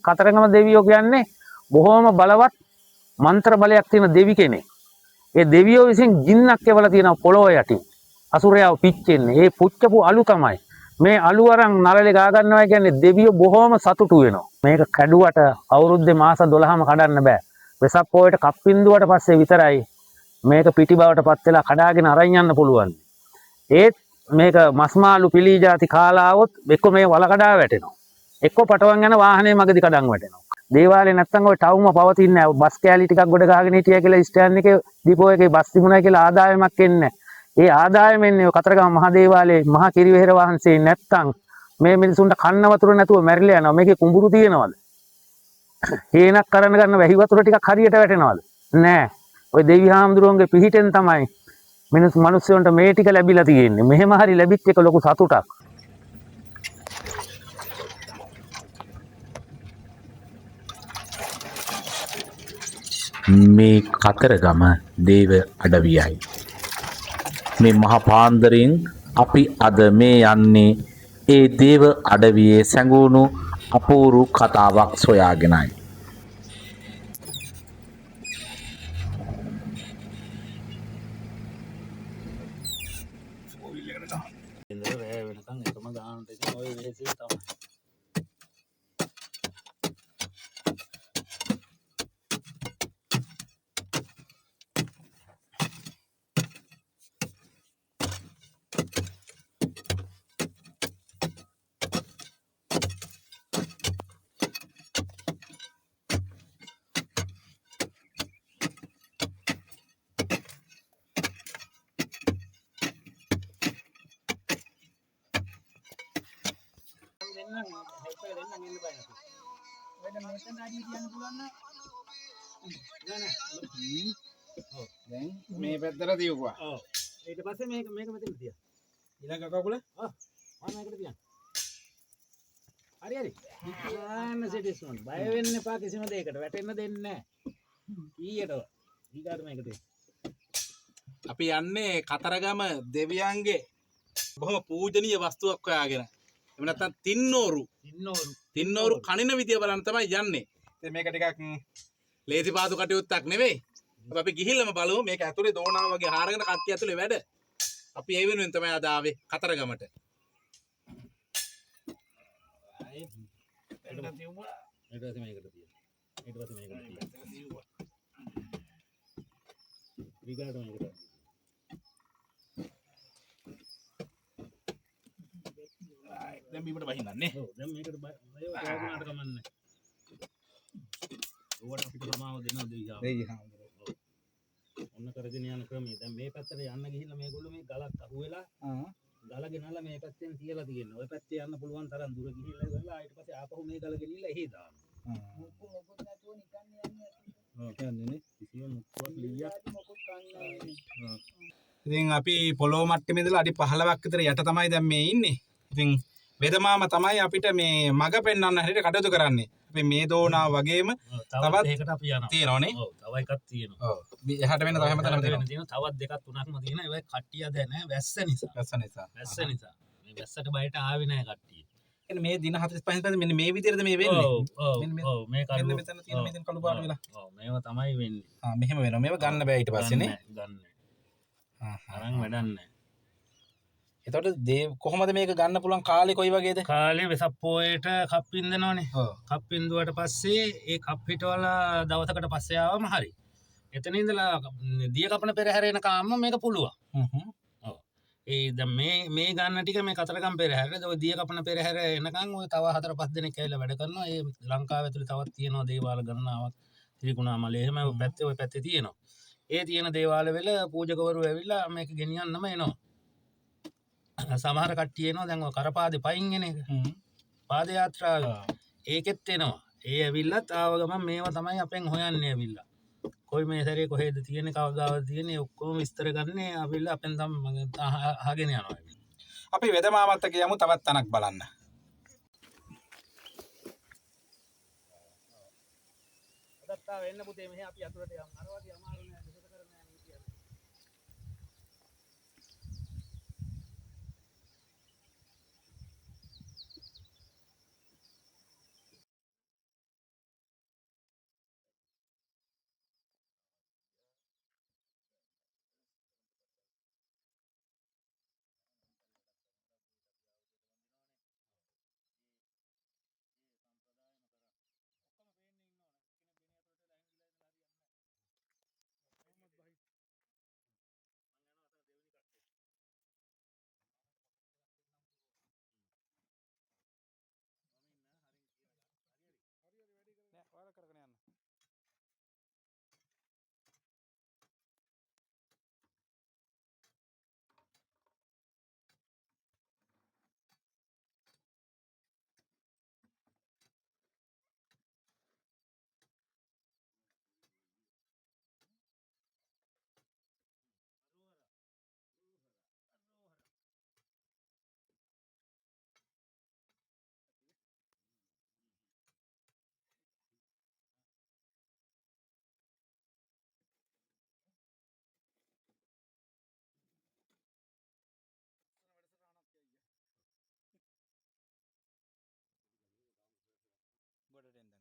කතරගම දෙවියෝ කියන්නේ බොහොම බලවත් මන්ත්‍ර බලයක් තියෙන දෙවි කෙනෙක්. ඒ දෙවියෝ විසින් ගින්නක් එවලා තියෙනවා පොළොව යටින්. අසුරයව පිච්චෙන්නේ. ඒ පුච්චපු අලු තමයි. මේ අලු අරන් නළලේ ගා ගන්නවා කියන්නේ දෙවියෝ බොහොම සතුටු වෙනවා. මේක කැඩුවට අවුරුද්දේ මාස 12ම කඩන්න බෑ. වෙසක් පොයට කප්පින්දුවට පස්සේ විතරයි මේක පිටි බවට පත් වෙලා කඩාගෙන අරන් යන්න පුළුවන්. ඒත් මේක මස්මාළු පිලී ಜಾති කාලා આવොත් එක්ක මේ වල කඩා වැටෙනවා. එක්ක පටවන් යන වාහනේ මගදී කඩන් වැටෙනවා. දේවාලේ නැත්තම් ওই ටවුම පවතින්නේ නැහැ. බස් කෑලි ටිකක් ගොඩ ගහගෙන හිටියා කියලා ස්ටෑන්ඩ් එකේ ඩිපෝ එකේ බස් තිබුණා කියලා ආදායමක් එන්නේ නැහැ. ඒ ආදායම එන්නේ ඔය කතරගම මහ දේවාලයේ මහා කිරිවෙහෙර වහන්සේ නැත්තම් මේ මිනිසුන්ට කන්න වතුර නැතුව මැරිලා යනවා. මේකේ කුඹුරු තියෙනවද? හේනක් කරන්න ගන්න වැහි වතුර ටිකක් හරියට වැටෙනවද? නෑ. ඔය දෙවි හාමුදුරුවන්ගේ පිහිටෙන් තමයි මිනිස්සුන්ට මේ ටික ලැබිලා තියෙන්නේ. මෙහෙම හරි ලැබිච්ච එක ලොකු සතුටක්. මේ කතරගම දේව අඩවියයි. මේ මහා පාන්දරෙන් අපි අද මේ යන්නේ ඒ දේව අඩවියේ සැඟවුණු අපූරු කතාවක් සොයාගෙනයි. මේ පැත්තට තියුවා. ඔව්. ඊට පස්සේ මේක මෙතන තියන්න. ඊළඟ කකුල මේකට තියන්න. හරි. ඉක්ලාන්න සිටිස් මොන්. බය වෙන්න එපා කිසිම දෙයකට. වැටෙන්න දෙන්නේ නැහැ. ඊයටව. ඊගාට මේක තියන්න. අපි යන්නේ කතරගම දෙවියන්ගේ බොහොම පූජනීය වස්තුවක් හොයාගෙන. එහෙම නැත්නම් තින්නෝරු කණින විදිය බලන්න තමයි යන්නේ. ඉතින් මේක ටිකක් ලේසි පාසු කටයුත්තක් නෙවෙයි. අපි ගිහිල්ලාම බලමු මේක ඇතුලේ දෝනාව වගේ හාරගෙන කට්ටිය ඇතුලේ වැඩ. අපි ඒ වෙනුවෙන් තමයි අද ආවේ කතරගමට. දැන් බීමට වහින්නන්නේ. ඔව් දැන් මේකට වුණාට කමන්නේ. ඕවට අපිට ප්‍රමාව දෙනවා දෙවියන්. ඔන්න කරගෙන යන ක්‍රමය. දැන් මේ පැත්තට යන්න ගිහිල්ලා මේගොල්ලෝ මේ ගලක් අහුවෙලා ගල ගෙනල්ලා මේ පැත්තෙන් තියලා තියෙනවා. ඔය පැත්තේ යන්න පුළුවන් තරම් දුර ගිහිල්ලා ඉවරලා ඊට පස්සේ ආපහු මේ ගල ගෙනිල්ලා එහි දානවා. මොකුත් නැතුව නිකන් යන්නේ. ඔව් කියන්නේ නේ. කිසිම මුක්කුවක් ලියක් මොකුත් කන්නේ. ඉතින් අපි පොළොව මට්ටමේ ඉඳලා අඩි 15ක් විතර යට තමයි දැන් මේ ඉන්නේ. ඉතින් වෙදමාම තමයි අපිට මේ මග පෙන්වන්න හැටියට කටයුතු කරන්නේ. අපි මේ දෝනාව වගේම තවත් එකකට අපි යනවා. තියෙනවනේ. ඔව් තව එකක් තියෙනවා. ඔව්. එහාට වෙන තව හැමතැනම තියෙනවා. තවත් දෙකක් තුනක්ම තියෙනවා. ඒවා කට්ටිය දැන වැස්ස නිසා. වැස්ස නිසා. මේ වැස්සට බයට ආවේ නැහැ කට්ටිය. එන්නේ මේ දින 45 පස්සේ මෙන්න මේ විදිහටද මේ වෙන්නේ? ඔව් මේ කරුව මෙතන තියෙන මෙතන කළු පාට වෙලා. ඔව් මේවා තමයි වෙන්නේ. මෙහෙම වෙනවා. මේව ගන්න බෑ ඊට පස්සේ නේ. ගන්න. අරන් වැඩක් නැහැ. එතකොට කොහොමද මේක ගන්න පුළුවන් කාලේ කොයි වගේද? කාලේ වෙසක් පොයට කප්පින් දෙනවනේ. කප්පින්දුවට පස්සේ ඒ කප් හිටවල දවසකට පස්සේ ආවම හරි. එතන ඉඳලා දිය කපන පෙරහැර එන කාම මේක පුළුවන්. ඔව්. ඒ දැන් මේ ගන්න ටික මේ කතරගම් පෙරහැරේ ඔය දිය කපන පෙරහැර එනකන් ඔය තව 4-5 දෙනෙක් ඇවිල්ලා වැඩ කරනවා. ඒ ලංකාව ඇතුලේ තවත් තියෙනවා දේවාල ගණනාවක්. ත්‍රිකුණාමලේ එහෙම ඔය පැත්තේ තියෙනවා. ඒ තියෙන දේවාල වල පූජකවරු ඇවිල්ලා මේක ගෙනියන්නම එනවා. සමහර කට්ටිය එනවා දැන් ඔය කරපාදේ පයින් එන එක. පාද යාත්‍රාව. ඒකෙත් එනවා. ඒ ඇවිල්ලත් ආව ගමන් මේවා තමයි අපෙන් හොයන්නේ ඇවිල්ලා. කොයි මේ සැරේ කොහෙද තියෙන්නේ කවදාද තියෙන්නේ ඔක්කොම විස්තර ගන්නේ ඇවිල්ලා අපෙන් තමයි අහගෙන යනවා. අපි වෙදමාමත් එක්ක යමු තවත් තැනක් බලන්න. අදත්තා වෙන්න පුතේ මෙහි අපි අතුරට යමු. අර වගේ අමාරු නෑ. කරගෙන යන්න. ගොඩට එන්න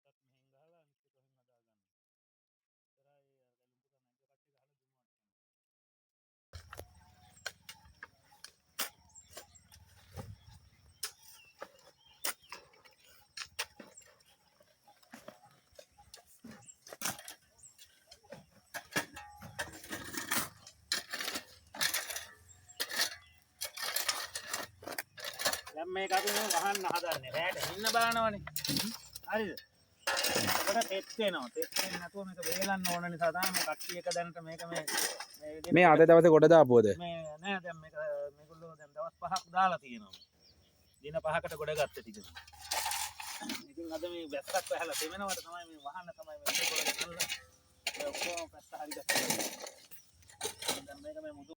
දැන් වරෙන්. දැන් මේක අපි මේ වහන්න හදන්නේ. රැට ඉන්න බලනවනේ. හරිද? ඒකට තෙත් වෙනවා. තෙත් වෙන්නේ නැතුව මේක වේලන්න ඕන නිසා තමයි මේ කට්ටිය එක දැනට මේක මේ අද දවසේ කොට දාපුවද? මේ නෑ දැන් මේගොල්ලෝ දැන් දවස් 5ක් දාලා තියෙනවා. දින 5කට ගොඩ ගත්ත ටික. ඉතින් අද මේ වැස්සක් වැහලා තෙමෙනවට තමයි මේ වහන්න තමයි මේ ගොඩ ගන්නලා. ඒ ඔක්කොම පැත්ත හරි ගත්තා. දැන් මේක මේ මුදු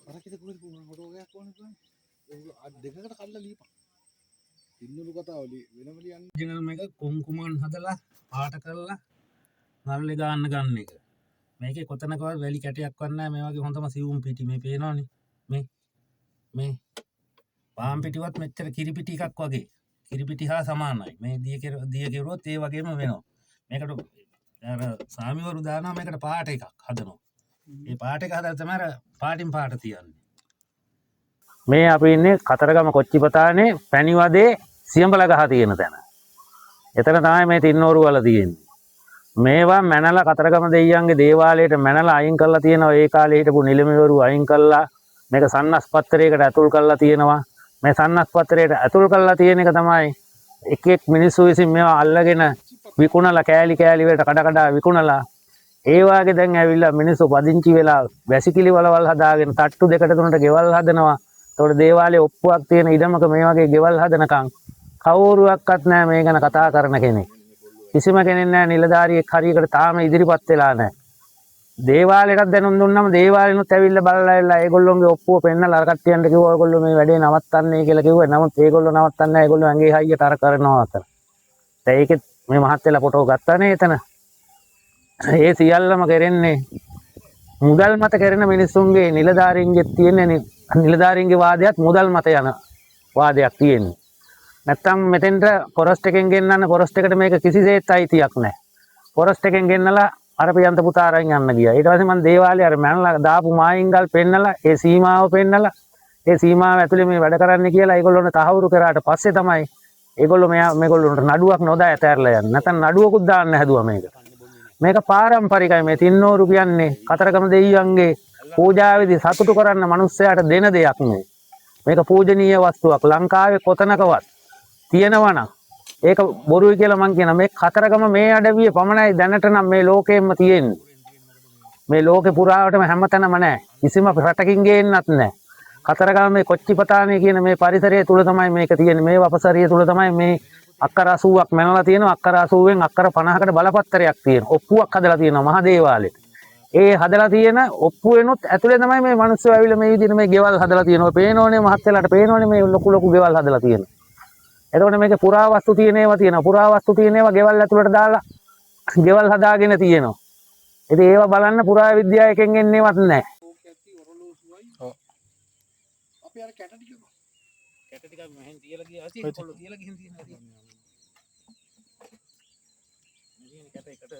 අරකිට කුලේ ෆොටෝ එකක් ඕනේ කොහොමද? ඒක අත් දෙකකට කල්ලා ලියපන්. ඉන්නලු කතාව වෙනම ලියන්න. ඉතින් මේක කුම්කුමන් හදලා පාට කරලා නල්ලේ ගන්න ගන්න එක. මේකේ කොතනකවත් වැලි කැටයක් වත් නැහැ. මේ වගේ හොඳම සිවුම් පිටි මේ පේනවනේ. මේ පාම් පිටිවත් මෙච්චර කිරි පිටි එකක් වගේ. කිරි පිටි හා සමානයි. මේ දිය කෙරුවොත් ඒ වගේම වෙනවා. මේකට අර සාමිවරු දානවා මේකට පාට එකක් හදනවා. මේ පාට එක හදලා තමයි අර පාටින් පාට තියන්නේ. මේ අපි ඉන්නේ කතරගම කොච්චිපතානේ පැණිවදේ සියඹල ගහ තියෙන තැන. එතන තමයි මේ තින්නෝරු වල තියෙන්නේ. මේවා මැනලා කතරගම දෙයියන්ගේ දේවාලයට මැනලා අයින් කරලා තියෙනවා. ඒ කාලේ හිටපු නිලමේවරු අයින් කරලා මේක සන්නස් පත්‍රයකට ඇතුල් කරලා තියෙනවා. මේ සන්නස් පත්‍රයට ඇතුල් කරලා තියෙන එක තමයි එක මිනිස්සු විසින් මේවා අල්ලගෙන විකුණලා කෑලි කෑලි වලට කඩ කඩ විකුණලා ඒ වාගේ දැන් ඇවිල්ලා මිනිස්සු පදිංචි වෙලා වැසිකිලි වලවල් හදාගෙන තට්ටු දෙකට තුනට ගෙවල් හදනවා. ඒතකොට දේවාලේ ඔප්පුවක් තියෙන ඉඩමක මේ වගේ ගෙවල් හදනකම් කවුරුවක්වත් නැහැ මේ ගැන කතා කරන කෙනෙක්. කිසිම කෙනෙක් නැහැ නිලධාරියෙක් හරියකට තාම ඉදිරිපත් වෙලා නැහැ. දේවාලයටත් දැනුම් දුන්නම දේවාලෙනුත් ඇවිල්ලා බලලා එලා ඒගොල්ලෝගේ ඔප්පුව පෙන්නලා අර කට්ටියන්ට කිව්වා ඔයගොල්ලෝ මේ වැඩේ නවත්තන්නේ කියලා කිව්වා. නමුත් ඒගොල්ලෝ නවත්තන්නේ නැහැ. ඒගොල්ලෝ ඇඟේ හයියට අර කරනවා අතර. දැන් ඒකෙත් මේ මහත්තයලා ෆොටෝ ගත්තානේ එතන. ඒ සියල්ලම කරන්නේ මුදල් මත කරන මිනිස්සුන්ගේ නිලධාරීන්ගේ තියෙන නිලධාරීන්ගේ වාදයක් මුදල් මත යන වාදයක් තියෙන්නේ. නැත්තම් මෙතෙන්ට ෆොරස්ට් එකෙන් ගෙන්නන්න ෆොරස්ට් එකට මේක කිසිසේත් අයිතියක් නැහැ. ෆොරස්ට් එකෙන් ගෙන්නලා අර පියන්ත පුතා අරන් යන්න ගියා. ඊට පස්සේ මම දේවාලේ අර මැනලා දාපු මායින්ගල් පෙන්නලා ඒ සීමාව පෙන්නලා ඒ සීමාව ඇතුලේ මේ වැඩ කරන්න කියලා ඒගොල්ලොන්ට තහවුරු කරාට පස්සේ තමයි ඒගොල්ලෝ මේගොල්ලොන්ට නඩුවක් නොදා ඇතැරලා යන්නේ. නැත්නම් නඩුවකුත් දාන්න හැදුවා මේක. මේක පාරම්පරිකයි. මේ තින්නෝරු කියන්නේ කතරගම දෙයියන්ගේ පූජාවේදී සතුටු කරන්න මිනිස්සයාට දෙන දෙයක් නෙවෙයි. මේක පූජනීය වස්තුවක්. ලංකාවේ කොතනකවත් තියෙනවා නම් ඒක බොරුයි කියලා මං කියනවා. මේ කතරගම මේ අඩවිය පමණයි දැනට නම් මේ ලෝකෙෙම තියෙන්නේ. මේ ලෝකේ පුරාවටම හැමතැනම නැහැ. කිසිම රටකින් ගේන්නත් නැහැ. කතරගම මේ කොච්චිපතානේ කියන මේ පරිසරය තුල තමයි මේක තියෙන්නේ. මේ වපසරිය තුල තමයි මේ අක්කර 80ක් මැනලා තියෙනවා. අක්කර 80න් අක්කර 50කට බලපත්‍රයක් තියෙනවා. ඔප්පුවක් හදලා තියෙනවා මහ දේවාලෙට. ඒ හදලා තියෙන ඔප්පුවෙනුත් ඇතුලේ තමයි මේ මිනිස්සු ඇවිල්ලා මේ විදිහට මේ ගෙවල් හදලා තියෙනවා. පේනෝනේ මහත්තයලාට පේනෝනේ මේ ලොකු ගෙවල් හදලා තියෙනවා. එතකොට මේකේ පුරාවස්තු තියෙන ඒවා තියෙනවා. පුරාවස්තු තියෙන ඒවා ගෙවල් ඇතුළට දාලා ගෙවල් හදාගෙන තියෙනවා. ඉතින් ඒවා බලන්න පුරා විද්‍යාවකින් එන්නේවත් නැහැ. ඔව්. අපි අර කැට ටික කැට ටිකක් මෙහෙන් තියලා ගියා ඇති ඒක පොළොව තියලා ගිහින් තියෙනවා ඇති මේ කැට එකට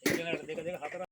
එක දෙක දෙක හතර